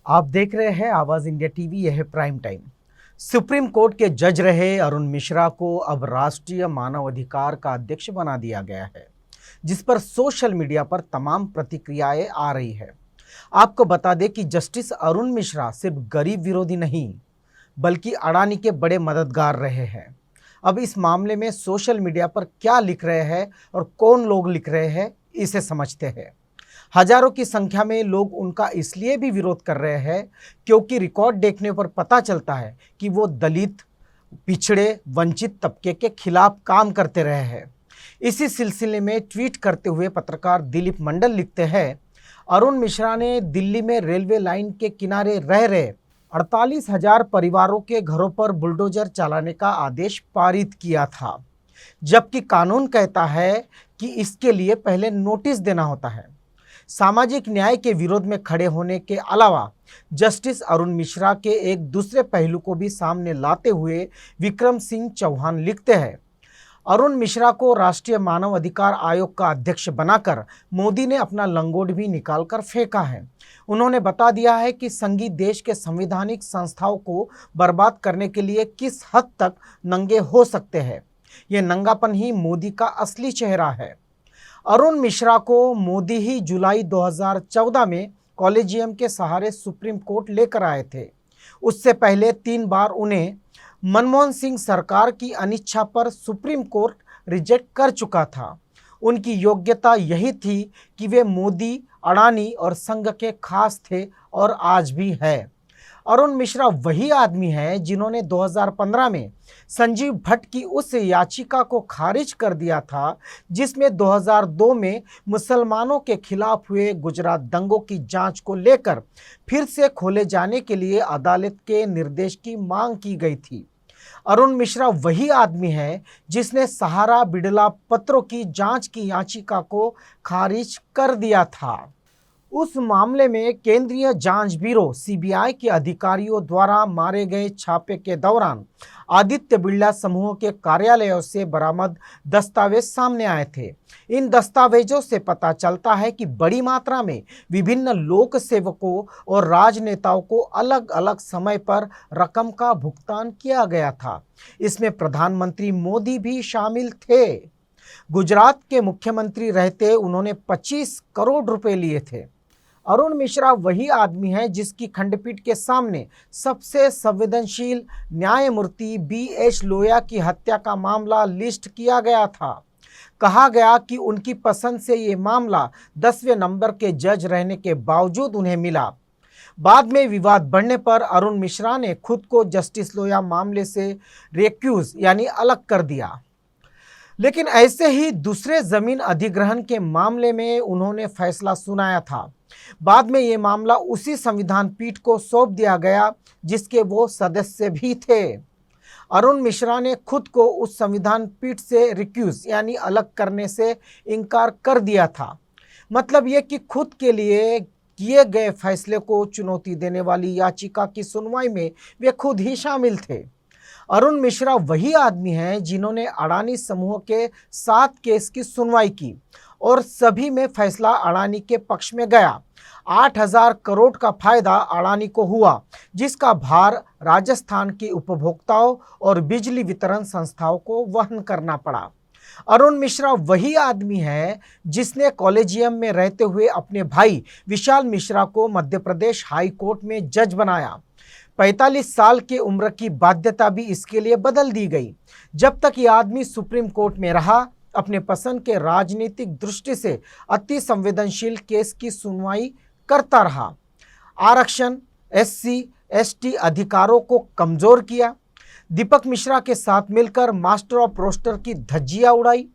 आप देख रहे हैं आवाज इंडिया टीवी। यह है प्राइम टाइम। सुप्रीम कोर्ट के जज रहे अरुण मिश्रा को अब राष्ट्रीय मानव अधिकार का अध्यक्ष बना दिया गया है, जिस पर सोशल मीडिया पर तमाम प्रतिक्रियाएं आ रही है। आपको बता दें कि जस्टिस अरुण मिश्रा सिर्फ गरीब विरोधी नहीं, बल्कि अडानी के बड़े मददगार रहे हैं। अब इस मामले में सोशल मीडिया पर क्या लिख रहे हैं और कौन लोग लिख रहे हैं, इसे समझते हैं। हजारों की संख्या में लोग उनका इसलिए भी विरोध कर रहे हैं क्योंकि रिकॉर्ड देखने पर पता चलता है कि वो दलित, पिछड़े, वंचित तबके के खिलाफ काम करते रहे हैं। इसी सिलसिले में ट्वीट करते हुए पत्रकार दिलीप मंडल लिखते हैं, अरुण मिश्रा ने दिल्ली में रेलवे लाइन के किनारे रह रहे 48,000 परिवारों के घरों पर बुलडोजर चलाने का आदेश पारित किया था, जबकि कानून कहता है कि इसके लिए पहले नोटिस देना होता है। सामाजिक न्याय के विरोध में खड़े होने के अलावा जस्टिस अरुण मिश्रा के एक दूसरे पहलू को भी सामने लाते हुए विक्रम सिंह चौहान लिखते हैं, अरुण मिश्रा को राष्ट्रीय मानव अधिकार आयोग का अध्यक्ष बनाकर मोदी ने अपना लंगोट भी निकालकर फेंका है। उन्होंने बता दिया है कि संघीय देश के संवैधानिक संस्थाओं को बर्बाद करने के लिए किस हद तक नंगे हो सकते हैं। ये नंगापन ही मोदी का असली चेहरा है। अरुण मिश्रा को मोदी ही जुलाई 2014 में कॉलेजियम के सहारे सुप्रीम कोर्ट लेकर आए थे। उससे पहले 3 बार उन्हें मनमोहन सिंह सरकार की अनिच्छा पर सुप्रीम कोर्ट रिजेक्ट कर चुका था। उनकी योग्यता यही थी कि वे मोदी, अडानी और संघ के खास थे और आज भी है। अरुण मिश्रा वही आदमी है जिन्होंने 2015 में संजीव भट्ट की उस याचिका को खारिज कर दिया था, जिसमें 2002 में मुसलमानों के खिलाफ हुए गुजरात दंगों की जांच को लेकर फिर से खोले जाने के लिए अदालत के निर्देश की मांग की गई थी। अरुण मिश्रा वही आदमी है जिसने सहारा बिड़ला पत्रों की जांच की याचिका को खारिज कर दिया था। उस मामले में केंद्रीय जांच ब्यूरो सीबीआई के अधिकारियों द्वारा मारे गए छापे के दौरान आदित्य बिड़ला समूह के कार्यालयों से बरामद दस्तावेज सामने आए थे। इन दस्तावेजों से पता चलता है कि बड़ी मात्रा में विभिन्न लोक सेवकों और राजनेताओं को अलग अलग समय पर रकम का भुगतान किया गया था। इसमें प्रधानमंत्री मोदी भी शामिल थे। गुजरात के मुख्यमंत्री रहते उन्होंने 25 करोड़ रुपए लिए थे। अरुण मिश्रा वही आदमी है जिसकी खंडपीठ के सामने सबसे संवेदनशील न्यायमूर्ति BH लोया की हत्या का मामला लिस्ट किया गया था। कहा गया कि उनकी पसंद से ये मामला 10वें नंबर के जज रहने के बावजूद उन्हें मिला। बाद में विवाद बढ़ने पर अरुण मिश्रा ने खुद को जस्टिस लोया मामले से रेक्यूज यानी अलग कर दिया। लेकिन ऐसे ही दूसरे जमीन अधिग्रहण के मामले में उन्होंने फैसला सुनाया था। बाद में ये मामला उसी संविधान पीठ को सौंप दिया गया जिसके वो सदस्य भी थे। अरुण मिश्रा ने खुद को उस संविधान पीठ से रिक्यूज यानी अलग करने से इनकार कर दिया था। मतलब ये कि खुद के लिए किए गए फैसले को चुनौती देने वाली याचिका की सुनवाई में वे खुद ही शामिल थे। अरुण मिश्रा वही आदमी हैं जिन्होंने अडानी समूह के 7 केस की सुनवाई की और सभी में फैसला अडानी के पक्ष में गया। 8,000 करोड़ का फायदा अडानी को हुआ, जिसका भार राजस्थान के उपभोक्ताओं और बिजली वितरण संस्थाओं को वहन करना पड़ा। अरुण मिश्रा वही आदमी है जिसने कॉलेजियम में रहते हुए अपने भाई विशाल मिश्रा को मध्य प्रदेश हाई कोर्ट में जज बनाया। 45 साल की उम्र की बाध्यता भी इसके लिए बदल दी गई। जब तक ये आदमी सुप्रीम कोर्ट में रहा, अपने पसंद के राजनीतिक दृष्टि से अति संवेदनशील केस की सुनवाई करता रहा। आरक्षण, SC, ST अधिकारों को कमजोर किया। दीपक मिश्रा के साथ मिलकर मास्टर ऑफ रोस्टर की धज्जियां उड़ाई।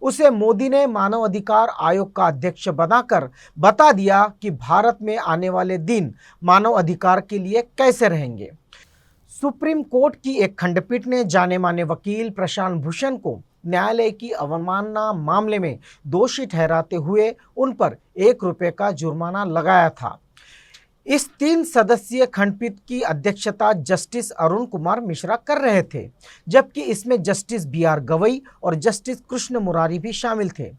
उसे मोदी ने मानव अधिकार आयोग का अध्यक्ष बनाकर बता दिया कि भारत में आने वाले दिन मानव अधिकार के लिए कैसे रहेंगे। सुप्रीम कोर्ट की एक खंडपीठ ने जाने माने वकील प्रशांत भूषण को न्यायालय की अवमानना मामले में दोषी ठहराते हुए उन पर ₹1 का जुर्माना लगाया था। इस 3 सदस्यीय खंडपीठ की अध्यक्षता जस्टिस अरुण कुमार मिश्रा कर रहे थे, जबकि इसमें जस्टिस BR गवई और जस्टिस कृष्ण मुरारी भी शामिल थे।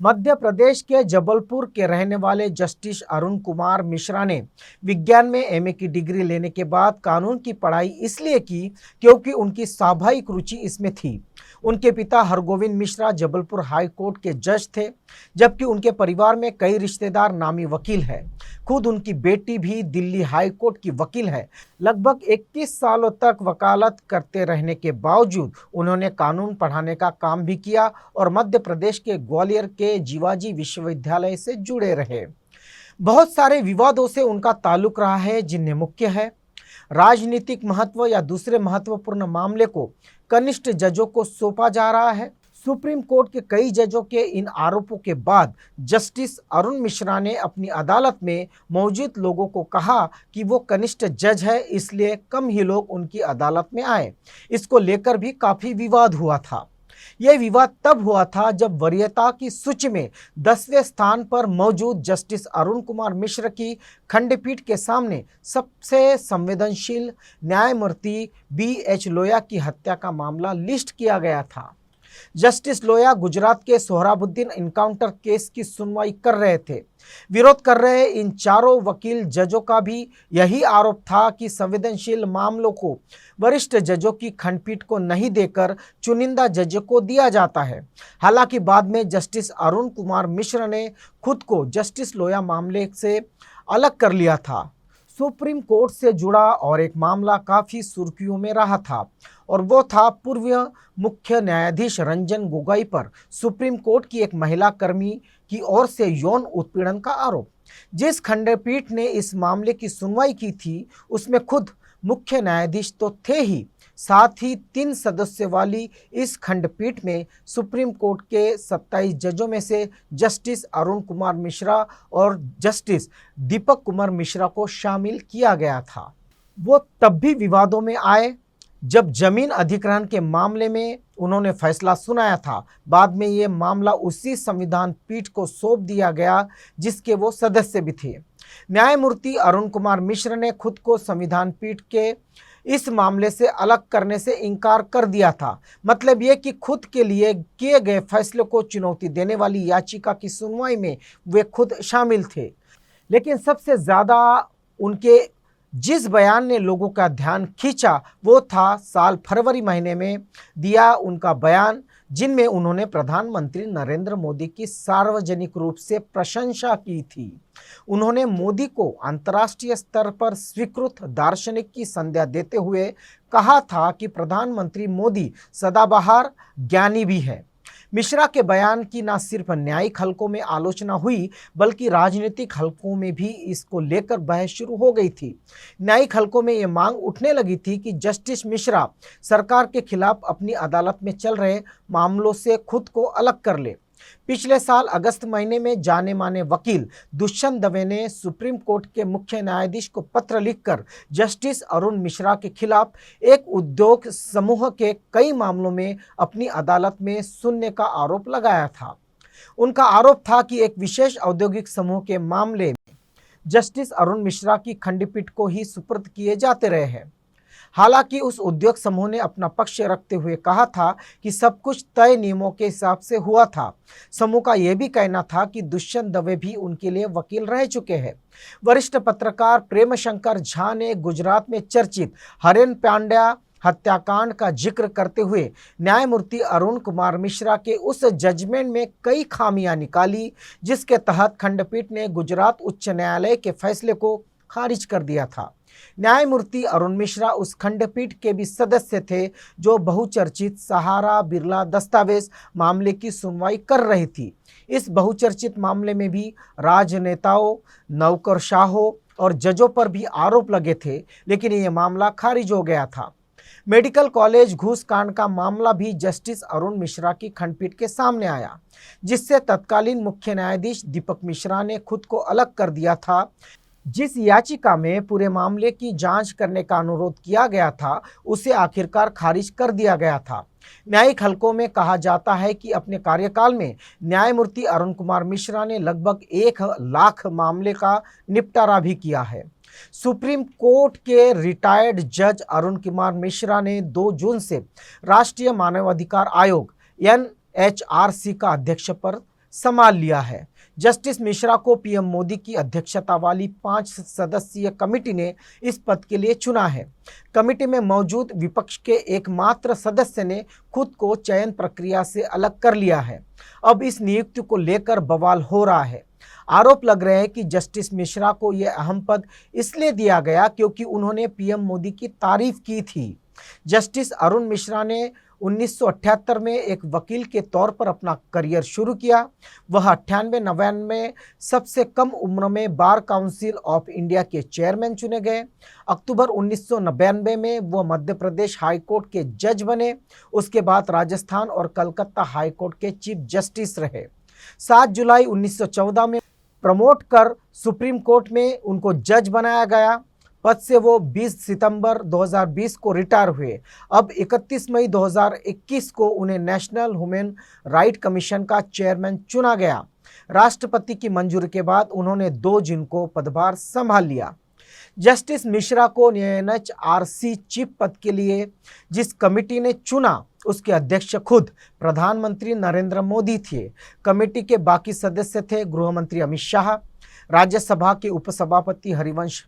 मध्य प्रदेश के जबलपुर के रहने वाले जस्टिस अरुण कुमार मिश्रा ने विज्ञान में एमए की डिग्री लेने के बाद कानून की पढ़ाई इसलिए की क्योंकि उनकी स्वाभाविक रुचि इसमें थी। उनके पिता हरगोविंद मिश्रा जबलपुर हाई कोर्ट के जज थे, जबकि उनके परिवार में कई रिश्तेदार नामी वकील हैं। खुद उनकी बेटी भी दिल्ली हाई कोर्ट की वकील है। लगभग 21 सालों तक वकालत करते रहने के बावजूद उन्होंने कानून पढ़ाने का काम भी किया और मध्य प्रदेश के ग्वालियर के जीवाजी विश्वविद्यालय से जुड़े रहे। बहुत सारे विवादों से उनका ताल्लुक रहा है, जिनमें मुख्य है राजनीतिक महत्व या दूसरे महत्वपूर्ण मामले को कनिष्ठ जजों को सौंपा जा रहा है। सुप्रीम कोर्ट के कई जजों के इन आरोपों के बाद जस्टिस अरुण मिश्रा ने अपनी अदालत में मौजूद लोगों को कहा कि वो कनिष्ठ जज है, इसलिए कम ही लोग उनकी अदालत में आए। इसको लेकर भी काफ़ी विवाद हुआ था। यह विवाद तब हुआ था जब वरीयता की सूची में 10वें स्थान पर मौजूद जस्टिस अरुण कुमार मिश्र की खंडपीठ के सामने सबसे संवेदनशील न्यायमूर्ति BH लोया की हत्या का मामला लिस्ट किया गया था। जस्टिस लोया गुजरात के सोहराबुद्दीन इनकाउंटर केस की सुनवाई कर रहे थे। विरोध कर रहे इन चारों वकील जजों का भी यही आरोप था कि संवेदनशील मामलों को वरिष्ठ जजों की खंडपीठ को नहीं देकर चुनिंदा जजों को दिया जाता है। हालांकि बाद में जस्टिस अरुण कुमार मिश्र ने खुद को जस्टिस लोया मामले से अलग कर लिया था। सुप्रीम कोर्ट से जुड़ा और एक मामला काफ़ी सुर्खियों में रहा था और वो था पूर्व मुख्य न्यायाधीश रंजन गोगोई पर सुप्रीम कोर्ट की एक महिला कर्मी की ओर से यौन उत्पीड़न का आरोप। जिस खंडपीठ ने इस मामले की सुनवाई की थी उसमें खुद मुख्य न्यायाधीश तो थे ही, साथ ही 3 सदस्यों वाली इस खंडपीठ में सुप्रीम कोर्ट के 27 जजों में से जस्टिस अरुण कुमार मिश्रा और जस्टिस दीपक कुमार मिश्रा को शामिल किया गया था। वो तब भी विवादों में आए जब जमीन अधिग्रहण के मामले में उन्होंने फैसला सुनाया था। बाद में ये मामला उसी संविधान पीठ को सौंप दिया गया जिसके वो सदस्य भी थे। न्यायमूर्ति अरुण कुमार मिश्र ने खुद को संविधान पीठ के इस मामले से अलग करने से इनकार कर दिया था। मतलब ये कि खुद के लिए किए गए फैसले को चुनौती देने वाली याचिका की सुनवाई में वे खुद शामिल थे। लेकिन सबसे ज़्यादा उनके जिस बयान ने लोगों का ध्यान खींचा वो था साल फरवरी महीने में दिया उनका बयान, जिनमें उन्होंने प्रधानमंत्री नरेंद्र मोदी की सार्वजनिक रूप से प्रशंसा की थी। उन्होंने मोदी को अंतर्राष्ट्रीय स्तर पर स्वीकृत दार्शनिक की संज्ञा देते हुए कहा था कि प्रधानमंत्री मोदी सदाबहार ज्ञानी भी है। मिश्रा के बयान की न सिर्फ न्यायिक हलकों में आलोचना हुई बल्कि राजनीतिक हलकों में भी इसको लेकर बहस शुरू हो गई थी। न्यायिक हलकों में ये मांग उठने लगी थी कि जस्टिस मिश्रा सरकार के खिलाफ अपनी अदालत में चल रहे मामलों से खुद को अलग कर ले। पिछले साल अगस्त महीने में जाने माने वकील दुष्यंत दवे ने सुप्रीम कोर्ट के मुख्य न्यायाधीश को पत्र लिखकर जस्टिस अरुण मिश्रा के खिलाफ एक उद्योग समूह के कई मामलों में अपनी अदालत में सुनने का आरोप लगाया था। उनका आरोप था कि एक विशेष औद्योगिक समूह के मामले में जस्टिस अरुण मिश्रा की खंडपीठ को ही सुपुर्द किए जाते रहे हैं। हालांकि उस उद्योग समूह ने अपना पक्ष रखते हुए कहा था कि सब कुछ तय नियमों के हिसाब से हुआ था। समूह का यह भी कहना था कि दुष्यंत दवे भी उनके लिए वकील रह चुके हैं। वरिष्ठ पत्रकार प्रेम शंकर झा ने गुजरात में चर्चित हरेन पांड्या हत्याकांड का जिक्र करते हुए न्यायमूर्ति अरुण कुमार मिश्रा के उस जजमेंट में कई खामियां निकाली, जिसके तहत खंडपीठ ने गुजरात उच्च न्यायालय के फैसले को खारिज कर दिया था। न्यायमूर्ति अरुण मिश्रा उस खंडपीठ के भी सदस्य थे जो बहुचर्चित सहारा बिरला दस्तावेज मामले की सुनवाई कर रही थी। इस बहुचर्चित मामले में भी राजनेताओं, नौकरशाहों और जजों पर भी आरोप लगे थे, लेकिन यह मामला खारिज हो गया था। मेडिकल कॉलेज घूस कांड का मामला भी जस्टिस अरुण मिश्रा की खंडपीठ के सामने आया, जिससे तत्कालीन मुख्य न्यायाधीश दीपक मिश्रा ने खुद को अलग कर दिया था। जिस याचिका में पूरे मामले की जांच करने का अनुरोध किया गया था उसे आखिरकार खारिज कर दिया गया था। न्यायिक हलकों में कहा जाता है कि अपने कार्यकाल में न्यायमूर्ति अरुण कुमार मिश्रा ने लगभग 1 लाख मामले का निपटारा भी किया है। सुप्रीम कोर्ट के रिटायर्ड जज अरुण कुमार मिश्रा ने 2 जून से राष्ट्रीय मानवाधिकार आयोग NHRC का अध्यक्ष पर संभाल लिया है। जस्टिस मिश्रा को पीएम मोदी की अध्यक्षता वाली 5 सदस्यीय कमेटी ने इस पद के लिए चुना है। कमेटी में मौजूद विपक्ष के एकमात्र सदस्य ने खुद को चयन प्रक्रिया से अलग कर लिया है। अब इस नियुक्ति को लेकर बवाल हो रहा है। आरोप लग रहे हैं कि जस्टिस मिश्रा को यह अहम पद इसलिए दिया गया क्योंकि उन्होंने पीएम मोदी की तारीफ की थी। जस्टिस अरुण मिश्रा ने 1978 में एक वकील के तौर पर अपना करियर शुरू किया। वह 98-99 में सबसे कम उम्र में बार काउंसिल ऑफ इंडिया के चेयरमैन चुने गए। अक्टूबर 1999 में वह मध्य प्रदेश हाई कोर्ट के जज बने। उसके बाद राजस्थान और कलकत्ता हाई कोर्ट के चीफ जस्टिस रहे। 7 जुलाई 1914 में प्रमोट कर सुप्रीम कोर्ट में उनको जज बनाया गया। पद से वो 20 सितंबर 2020 को रिटायर हुए। अब 31 मई 2021 को उन्हें नेशनल ह्यूमन राइट कमीशन का चेयरमैन चुना गया। राष्ट्रपति की मंजूरी के बाद उन्होंने 2 जून को पदभार संभाल लिया। जस्टिस मिश्रा को एनएचआरसी चीफ पद के लिए जिस कमेटी ने चुना उसके अध्यक्ष खुद प्रधानमंत्री नरेंद्र मोदी थे। कमेटी के बाकी सदस्य थे गृह मंत्री अमित शाह, राज्यसभा के उपसभापति हरिवंश,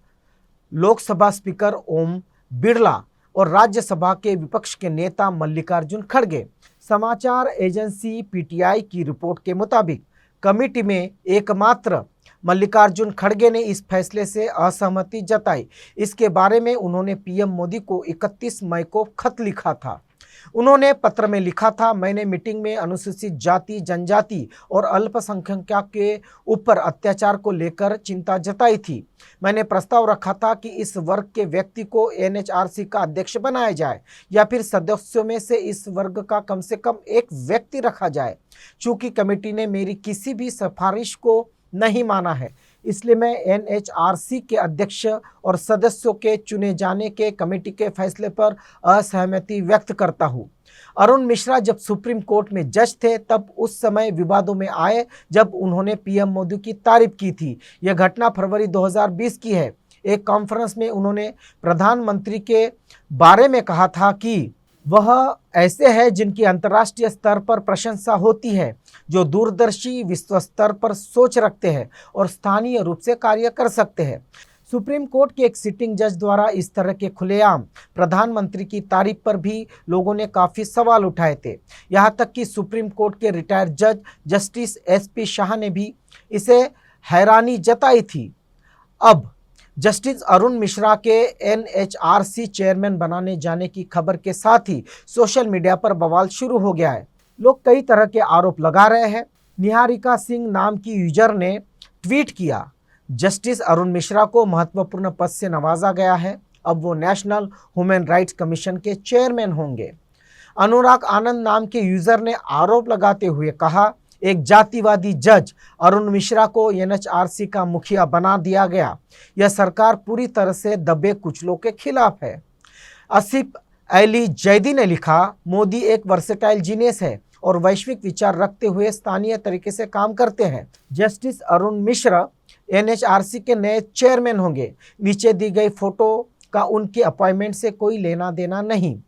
लोकसभा स्पीकर ओम बिरला और राज्यसभा के विपक्ष के नेता मल्लिकार्जुन खड़गे। समाचार एजेंसी पीटीआई की रिपोर्ट के मुताबिक कमेटी में एकमात्र मल्लिकार्जुन खड़गे ने इस फैसले से असहमति जताई। इसके बारे में उन्होंने पीएम मोदी को 31 मई को खत लिखा था। उन्होंने पत्र में लिखा था, मैंने मीटिंग में अनुसूचित जाति, जनजाति और अल्पसंख्यकों के ऊपर अत्याचार को लेकर चिंता जताई थी। मैंने प्रस्ताव रखा था कि इस वर्ग के व्यक्ति को एनएचआरसी का अध्यक्ष बनाया जाए या फिर सदस्यों में से इस वर्ग का कम से कम एक व्यक्ति रखा जाए। चूंकि कमेटी ने मेरी किसी भी सिफारिश को नहीं माना है, इसलिए मैं एनएचआरसी के अध्यक्ष और सदस्यों के चुने जाने के कमेटी के फैसले पर असहमति व्यक्त करता हूं। अरुण मिश्रा जब सुप्रीम कोर्ट में जज थे तब उस समय विवादों में आए जब उन्होंने पीएम मोदी की तारीफ की थी। यह घटना फरवरी 2020 की है। एक कॉन्फ्रेंस में उन्होंने प्रधानमंत्री के बारे में कहा था कि वह ऐसे हैं जिनकी अंतर्राष्ट्रीय स्तर पर प्रशंसा होती है, जो दूरदर्शी, विश्व स्तर पर सोच रखते हैं और स्थानीय रूप से कार्य कर सकते हैं। सुप्रीम कोर्ट के एक सिटिंग जज द्वारा इस तरह के खुलेआम प्रधानमंत्री की तारीफ पर भी लोगों ने काफ़ी सवाल उठाए थे। यहाँ तक कि सुप्रीम कोर्ट के रिटायर्ड जज जस्टिस एसपी शाह ने भी इसे हैरानी जताई थी। अब जस्टिस अरुण मिश्रा के एनएचआरसी चेयरमैन बनाने जाने की खबर के साथ ही सोशल मीडिया पर बवाल शुरू हो गया है। लोग कई तरह के आरोप लगा रहे हैं। निहारिका सिंह नाम की यूजर ने ट्वीट किया, जस्टिस अरुण मिश्रा को महत्वपूर्ण पद से नवाजा गया है, अब वो नेशनल ह्यूमन राइट्स कमीशन के चेयरमैन होंगे। अनुराग आनंद नाम के यूजर ने आरोप लगाते हुए कहा, एक जातिवादी जज अरुण मिश्रा को एनएचआरसी का मुखिया बना दिया गया। यह सरकार पूरी तरह से दबे कुचलों के खिलाफ है। आसिफ अली जैदी ने लिखा, मोदी एक वर्सेटाइल जीनियस है और वैश्विक विचार रखते हुए स्थानीय तरीके से काम करते हैं। जस्टिस अरुण मिश्रा एनएचआरसी के नए चेयरमैन होंगे। नीचे दी गई फोटो का उनके अपॉइंटमेंट से कोई लेना देना नहीं।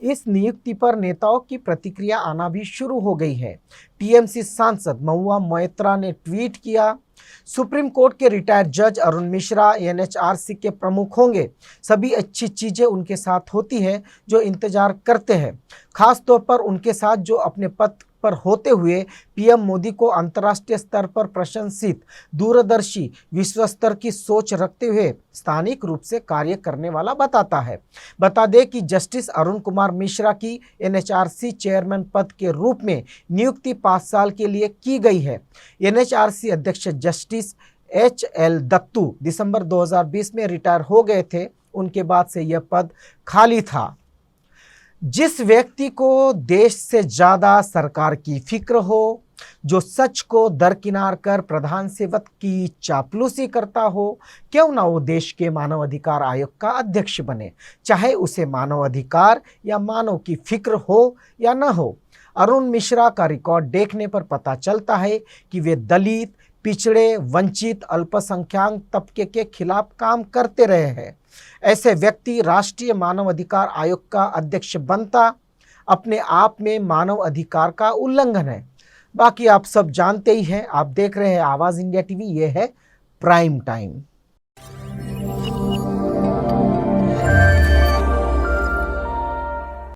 इस नियुक्ति पर नेताओं की प्रतिक्रिया आना भी शुरू हो गई है। टीएमसी सांसद महुआ मोइत्रा ने ट्वीट किया, सुप्रीम कोर्ट के रिटायर्ड जज अरुण मिश्रा एनएचआरसी के प्रमुख होंगे। सभी अच्छी चीज़ें उनके साथ होती हैं जो इंतजार करते हैं, खास तौर पर उनके साथ जो अपने पद पर होते हुए पीएम मोदी को अंतर्राष्ट्रीय स्तर पर प्रशंसित, दूरदर्शी, विश्व स्तर की सोच रखते हुए स्थानिक रूप से कार्य करने वाला बताता है। बता दें कि जस्टिस अरुण कुमार मिश्रा की एनएचआरसी चेयरमैन पद के रूप में नियुक्ति 5 साल के लिए की गई है। एनएचआरसी अध्यक्ष जस्टिस एचएल दत्तू दिसंबर 2020 में रिटायर हो गए थे। उनके बाद से यह पद खाली था। जिस व्यक्ति को देश से ज़्यादा सरकार की फिक्र हो, जो सच को दरकिनार कर प्रधान सेवक की चापलूसी करता हो, क्यों ना वो देश के मानव अधिकार आयोग का अध्यक्ष बने, चाहे उसे मानव अधिकार या मानव की फिक्र हो या न हो। अरुण मिश्रा का रिकॉर्ड देखने पर पता चलता है कि वे दलित, पिछड़े, वंचित, अल्पसंख्यक तबके के खिलाफ काम करते रहे हैं। ऐसे व्यक्ति राष्ट्रीय मानव अधिकार आयोग का अध्यक्ष बनता अपने आप में मानव अधिकार का उल्लंघन है। बाकी आप सब जानते ही हैं, आप देख रहे हैं आवाज इंडिया टीवी, ये है प्राइम टाइम।